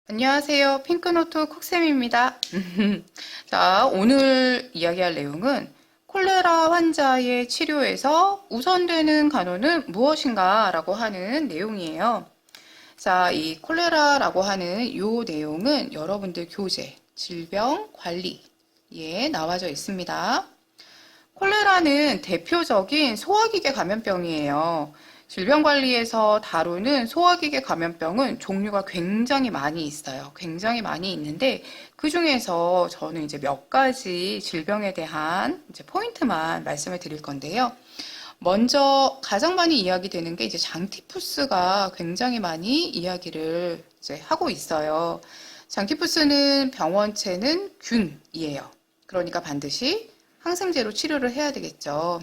안녕하세요. 핑크노트 콕쌤입니다. 자, 오늘 이야기할 내용은 콜레라 환자의 치료에서 우선되는 간호는 무엇인가 라고 하는 내용이에요. 자, 이 콜레라라고 하는 이 내용은 여러분들 교재, 질병 관리에 나와져 있습니다. 콜레라는 대표적인 소화기계 감염병이에요. 질병관리에서 다루는 소화기계 감염병은 종류가 굉장히 많이 있어요. 굉장히 많이 있는데 그 중에서 저는 이제 몇 가지 질병에 대한 이제 포인트만 말씀을 드릴 건데요. 먼저 가장 많이 이야기되는 게 이제 장티푸스가 굉장히 많이 이야기를 이제 하고 있어요. 장티푸스는 병원체는 균이에요. 그러니까 반드시 항생제로 치료를 해야 되겠죠.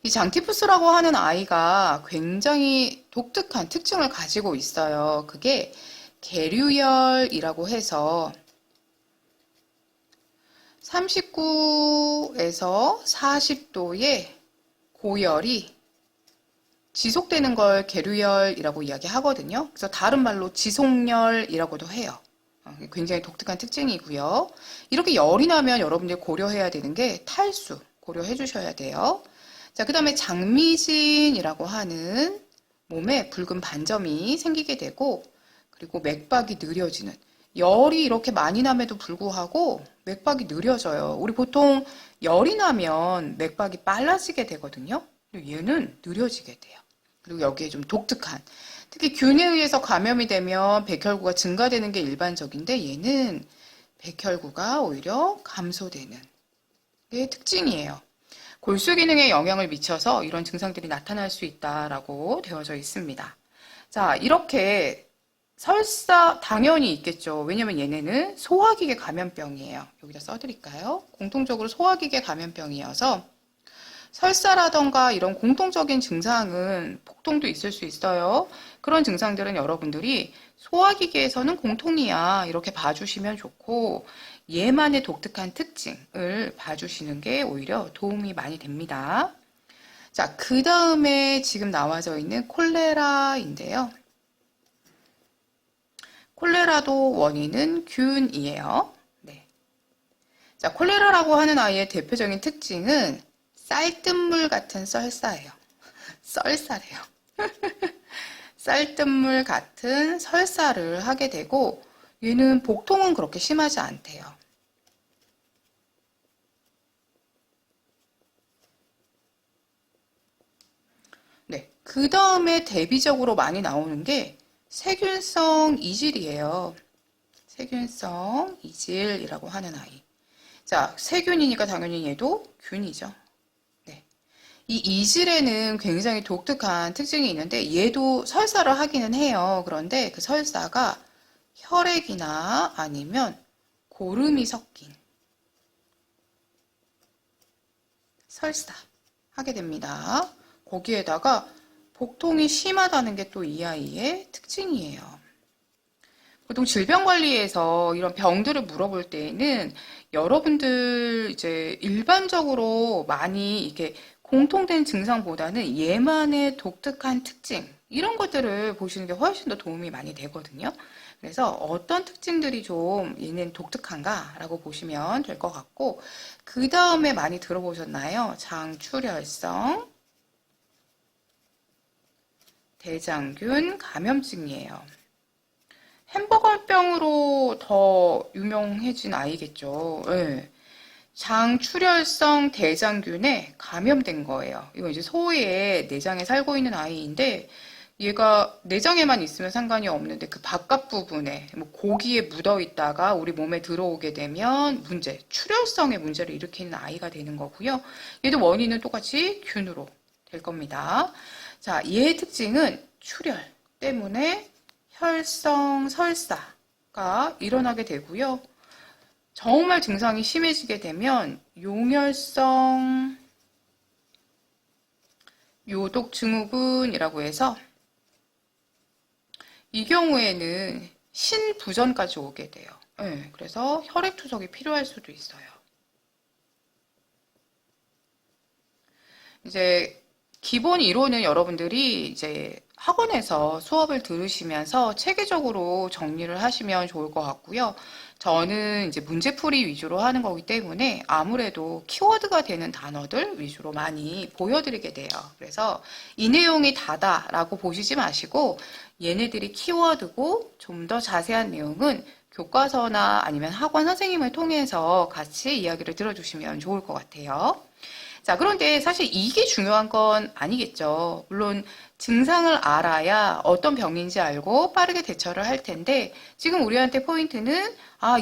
이 장티푸스라고 하는 아이가 굉장히 독특한 특징을 가지고 있어요. 그게 계류열이라고 해서 39에서 40도의 고열이 지속되는 걸 계류열이라고 이야기하거든요. 그래서 다른 말로 지속열이라고도 해요. 굉장히 독특한 특징이고요. 이렇게 열이 나면 여러분들이 고려해야 되는 게 탈수 고려해 주셔야 돼요. 자, 그 다음에 장미진이라고 하는 몸에 붉은 반점이 생기게 되고, 그리고 맥박이 느려지는, 열이 이렇게 많이 남에도 불구하고 맥박이 느려져요. 우리 보통 열이 나면 맥박이 빨라지게 되거든요. 근데 얘는 느려지게 돼요. 그리고 여기에 좀 독특한, 특히 균에 의해서 감염이 되면 백혈구가 증가되는 게 일반적인데 얘는 백혈구가 오히려 감소되는 게 특징이에요. 골수 기능에 영향을 미쳐서 이런 증상들이 나타날 수 있다라고 되어져 있습니다. 자, 이렇게 설사 당연히 있겠죠. 왜냐면 얘네는 소화기계 감염병이에요. 여기다 써드릴까요? 공통적으로 소화기계 감염병이어서 설사라던가 이런 공통적인 증상은 복통도 있을 수 있어요. 그런 증상들은 여러분들이 소화기계에서는 공통이야 이렇게 봐주시면 좋고 얘만의 독특한 특징을 봐주시는 게 오히려 도움이 많이 됩니다. 자, 그 다음에 지금 나와져 있는 콜레라인데요. 콜레라도 원인은 균이에요. 네. 자, 콜레라라고 하는 아이의 대표적인 특징은 쌀뜨물 같은 썰사예요. 썰사래요. 쌀뜨물 같은 설사를 하게 되고 얘는 복통은 그렇게 심하지 않대요. 네. 그 다음에 대비적으로 많이 나오는 게 세균성 이질이에요. 세균성 이질이라고 하는 아이. 자, 세균이니까 당연히 얘도 균이죠. 네. 이 이질에는 굉장히 독특한 특징이 있는데 얘도 설사를 하기는 해요. 그런데 그 설사가 혈액이나 아니면 고름이 섞인 설사 하게 됩니다. 거기에다가 복통이 심하다는 게 또 이 아이의 특징이에요. 보통 질병관리에서 이런 병들을 물어볼 때에는 여러분들 이제 일반적으로 많이 이렇게 공통된 증상보다는 얘만의 독특한 특징 이런 것들을 보시는 게 훨씬 더 도움이 많이 되거든요. 그래서 어떤 특징들이 좀 얘는 독특한가라고 보시면 될 것 같고 그 다음에 많이 들어보셨나요? 장출혈성 대장균 감염증이에요. 햄버거병으로 더 유명해진 아이겠죠. 네. 장출혈성 대장균에 감염된 거예요. 이거 이제 소의 내장에 살고 있는 아이인데 얘가 내장에만 있으면 상관이 없는데 그 바깥 부분에 뭐 고기에 묻어 있다가 우리 몸에 들어오게 되면 문제, 출혈성의 문제를 일으키는 아이가 되는 거고요. 얘도 원인은 똑같이 균으로 될 겁니다. 자, 얘의 특징은 출혈 때문에 혈성 설사가 일어나게 되고요. 정말 증상이 심해지게 되면 용혈성 요독증후군이라고 해서 이 경우에는 신부전까지 오게 돼요. 네, 그래서 혈액 투석이 필요할 수도 있어요. 이제 기본 이론은 여러분들이 이제 학원에서 수업을 들으시면서 체계적으로 정리를 하시면 좋을 것 같고요. 저는 이제 문제풀이 위주로 하는 거기 때문에 아무래도 키워드가 되는 단어들 위주로 많이 보여드리게 돼요. 그래서 이 내용이 다다라고 보시지 마시고 얘네들이 키워드고 좀 더 자세한 내용은 교과서나 아니면 학원 선생님을 통해서 같이 이야기를 들어주시면 좋을 것 같아요. 자, 그런데 사실 이게 중요한 건 아니겠죠. 물론 증상을 알아야 어떤 병인지 알고 빠르게 대처를 할 텐데 지금 우리한테 포인트는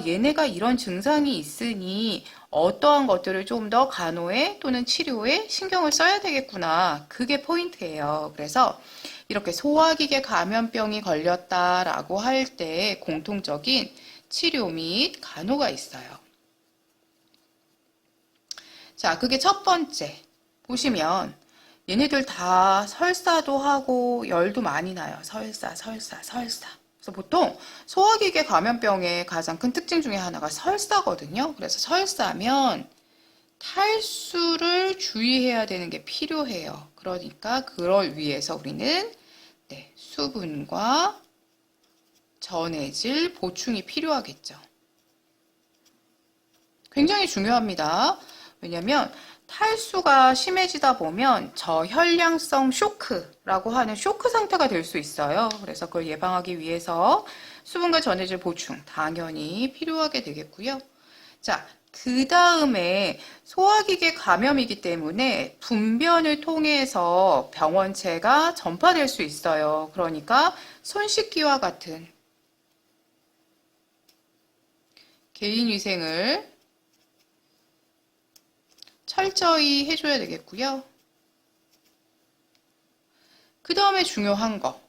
얘네가 이런 증상이 있으니 어떠한 것들을 좀 더 간호에 또는 치료에 신경을 써야 되겠구나. 그게 포인트예요. 그래서 이렇게 소화기계 감염병이 걸렸다라고 할 때 공통적인 치료 및 간호가 있어요. 자, 그게 첫 번째. 보시면 얘네들 다 설사도 하고 열도 많이 나요. 설사. 그래서 보통 소화기계 감염병의 가장 큰 특징 중에 하나가 설사거든요. 그래서 설사면 탈수를 주의해야 되는 게 필요해요. 그러니까 그걸 위해서 우리는 수분과 전해질 보충이 필요하겠죠. 굉장히 중요합니다. 왜냐면 탈수가 심해지다 보면 저혈량성 쇼크라고 하는 쇼크 상태가 될 수 있어요. 그래서 그걸 예방하기 위해서 수분과 전해질 보충 당연히 필요하게 되겠고요. 자, 그 다음에 소화기계 감염이기 때문에 분변을 통해서 병원체가 전파될 수 있어요. 그러니까 손 씻기와 같은 개인위생을 철저히 해줘야 되겠고요. 그 다음에 중요한 거.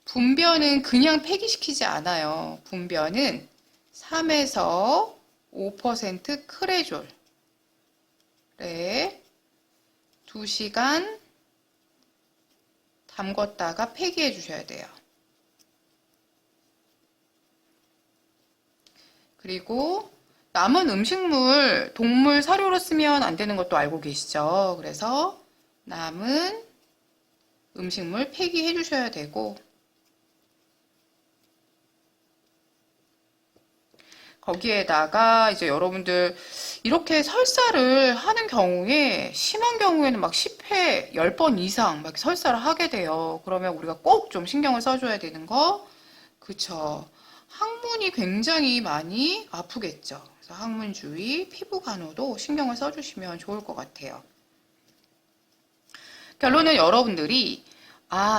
분변은 그냥 폐기시키지 않아요. 분변은 3에서 5% 크레졸에 2시간 담궜다가 폐기해 주셔야 돼요. 그리고 남은 음식물, 동물 사료로 쓰면 안 되는 것도 알고 계시죠? 그래서 남은 음식물 폐기해 주셔야 되고 거기에다가 이제 여러분들 이렇게 설사를 하는 경우에 심한 경우에는 막 10회, 10번 이상 막 설사를 하게 돼요. 그러면 우리가 꼭 좀 신경을 써줘야 되는 거 그쵸. 항문이 굉장히 많이 아프겠죠. 그래서 항문 주위, 피부 간호도 신경을 써주시면 좋을 것 같아요. 결론은 여러분들이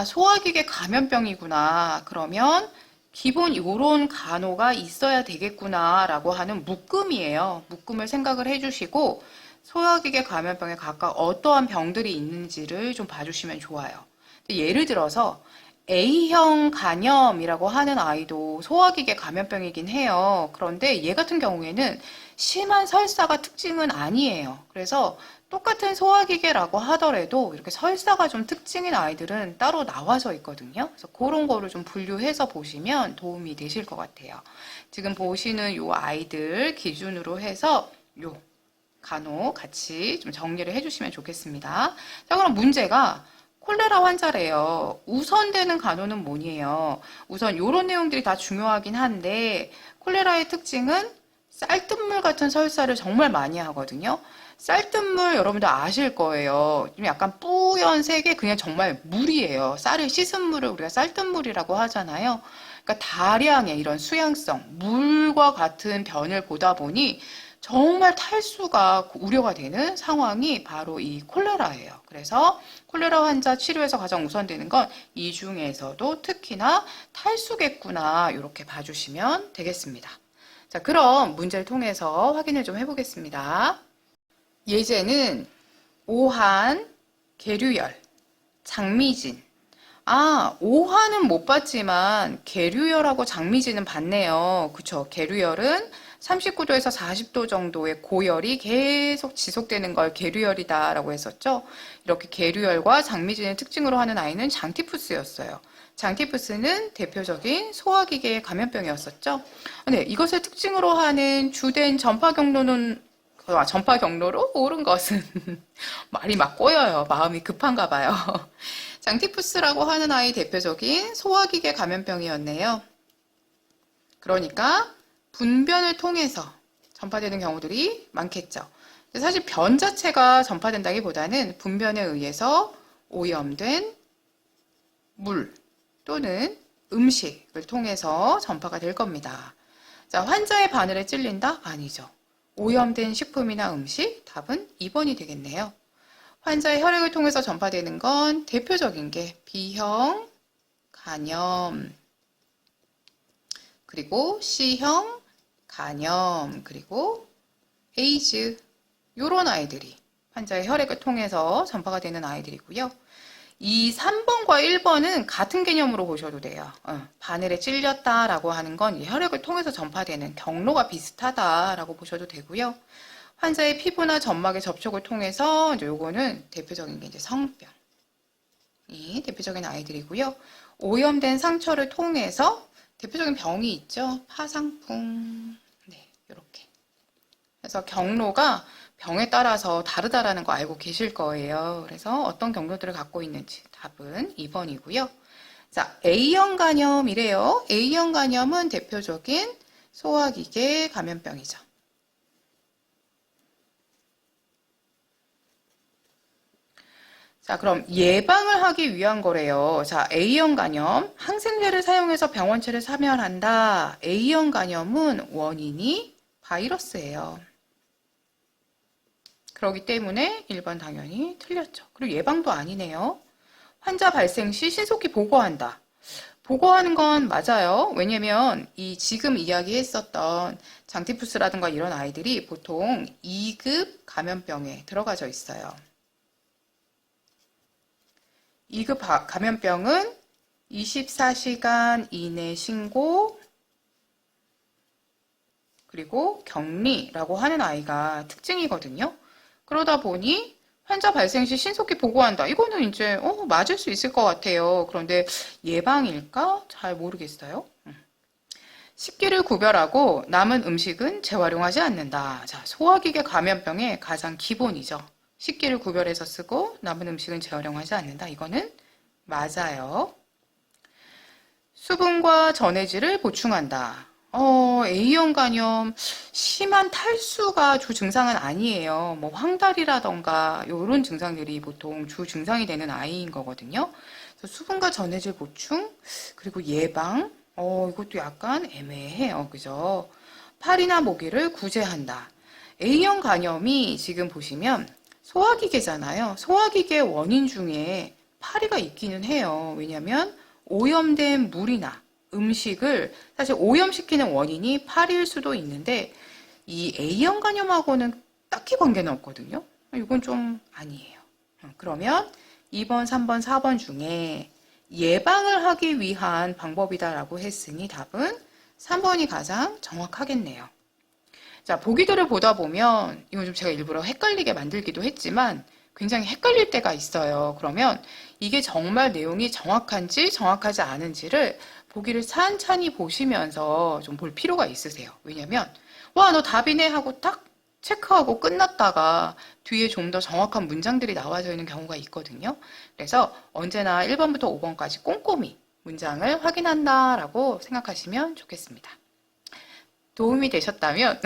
소화기계 감염병이구나. 그러면 기본 요런 간호가 있어야 되겠구나 라고 하는 묶음이에요. 묶음을 생각을 해주시고 소화기계 감염병에 각각 어떠한 병들이 있는지를 좀 봐주시면 좋아요. 예를 들어서 A형 간염이라고 하는 아이도 소화기계 감염병이긴 해요. 그런데 얘 같은 경우에는 심한 설사가 특징은 아니에요. 그래서 똑같은 소화기계라고 하더라도 이렇게 설사가 좀 특징인 아이들은 따로 나와져 있거든요. 그래서 그런 거를 좀 분류해서 보시면 도움이 되실 것 같아요. 지금 보시는 요 아이들 기준으로 해서 요 간호 같이 좀 정리를 해주시면 좋겠습니다. 자, 그럼 문제가 콜레라 환자래요. 우선되는 간호는 뭐니에요? 우선 이런 내용들이 다 중요하긴 한데 콜레라의 특징은 쌀뜨물 같은 설사를 정말 많이 하거든요. 쌀뜨물 여러분들 아실 거예요. 좀 약간 뿌연색의 그냥 정말 물이에요. 쌀을 씻은 물을 우리가 쌀뜨물이라고 하잖아요. 그러니까 다량의 이런 수양성, 물과 같은 변을 보다 보니 정말 탈수가 우려가 되는 상황이 바로 이 콜레라예요. 그래서 콜레라 환자 치료에서 가장 우선되는 건 이 중에서도 특히나 탈수겠구나 이렇게 봐주시면 되겠습니다. 자, 그럼 문제를 통해서 확인을 좀 해보겠습니다. 예제는 오한, 계류열, 장미진. 오한은 못 봤지만 계류열하고 장미진은 봤네요. 그쵸? 계류열은 39도에서 40도 정도의 고열이 계속 지속되는 걸 계류열이다라고 했었죠. 이렇게 계류열과 장미진을 특징으로 하는 아이는 장티푸스였어요. 장티푸스는 대표적인 소화기계 감염병이었었죠. 네, 이것을 특징으로 하는 주된 전파 경로로 옳은 것은 말이 막 꼬여요. 마음이 급한가 봐요. 장티푸스라고 하는 아이 대표적인 소화기계 감염병이었네요. 그러니까 분변을 통해서 전파되는 경우들이 많겠죠. 사실 변 자체가 전파된다기보다는 분변에 의해서 오염된 물 또는 음식을 통해서 전파가 될 겁니다. 자, 환자의 바늘에 찔린다? 아니죠. 오염된 식품이나 음식? 답은 2번이 되겠네요. 환자의 혈액을 통해서 전파되는 건 대표적인 게 B형 간염, 그리고 C형 간염, 그리고 에이즈, 요런 아이들이 환자의 혈액을 통해서 전파가 되는 아이들이고요. 이 3번과 1번은 같은 개념으로 보셔도 돼요. 바늘에 찔렸다라고 하는 건 혈액을 통해서 전파되는 경로가 비슷하다라고 보셔도 되고요. 환자의 피부나 점막의 접촉을 통해서 요거는 대표적인 게 이제 성병이 대표적인 아이들이고요. 오염된 상처를 통해서 대표적인 병이 있죠. 파상풍. 네, 이렇게. 그래서 경로가 병에 따라서 다르다라는 거 알고 계실 거예요. 그래서 어떤 경로들을 갖고 있는지 답은 2번이고요. 자, A형 간염이래요. A형 간염은 대표적인 소화기계 감염병이죠. 자, 그럼 예방을 하기 위한 거래요. 자, A형 간염, 항생제를 사용해서 병원체를 사멸한다. A형 간염은 원인이 바이러스예요. 그렇기 때문에 1번 당연히 틀렸죠. 그리고 예방도 아니네요. 환자 발생 시 신속히 보고한다. 보고하는 건 맞아요. 왜냐면 이 지금 이야기했었던 장티푸스라든가 이런 아이들이 보통 2급 감염병에 들어가져 있어요. 2급 감염병은 24시간 이내 신고, 그리고 격리라고 하는 아이가 특징이거든요. 그러다 보니 환자 발생 시 신속히 보고한다. 이거는 이제 맞을 수 있을 것 같아요. 그런데 예방일까? 잘 모르겠어요. 식기를 구별하고 남은 음식은 재활용하지 않는다. 자, 소화기계 감염병의 가장 기본이죠. 식기를 구별해서 쓰고 남은 음식은 재활용하지 않는다. 이거는 맞아요. 수분과 전해질을 보충한다. A형 간염 심한 탈수가 주 증상은 아니에요. 뭐 황달이라던가 이런 증상들이 보통 주 증상이 되는 아이인 거거든요. 그래서 수분과 전해질 보충 그리고 예방 이것도 약간 애매해요. 그죠? 팔이나 모기를 구제한다. A형 간염이 지금 보시면 소화기계잖아요. 소화기계 원인 중에 파리가 있기는 해요. 왜냐하면 오염된 물이나 음식을 사실 오염시키는 원인이 파리일 수도 있는데 이 A형 간염하고는 딱히 관계는 없거든요. 이건 좀 아니에요. 그러면 2번, 3번, 4번 중에 예방을 하기 위한 방법이다라고 했으니 답은 3번이 가장 정확하겠네요. 자, 보기들을 보다 보면 이건 좀 제가 일부러 헷갈리게 만들기도 했지만 굉장히 헷갈릴 때가 있어요. 그러면 이게 정말 내용이 정확한지 정확하지 않은지를 보기를 찬찬히 보시면서 좀 볼 필요가 있으세요. 왜냐면 와, 너 답이네 하고 딱 체크하고 끝났다가 뒤에 좀 더 정확한 문장들이 나와져 있는 경우가 있거든요. 그래서 언제나 1번부터 5번까지 꼼꼼히 문장을 확인한다라고 생각하시면 좋겠습니다. 도움이 되셨다면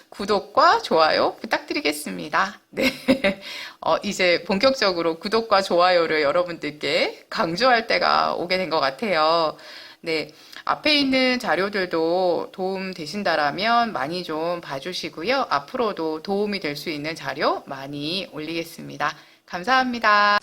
구독과 좋아요 부탁드리겠습니다. 네. 이제 본격적으로 구독과 좋아요를 여러분들께 강조할 때가 오게 된 것 같아요. 네. 앞에 있는 자료들도 도움 되신다라면 많이 좀 봐주시고요. 앞으로도 도움이 될 수 있는 자료 많이 올리겠습니다. 감사합니다.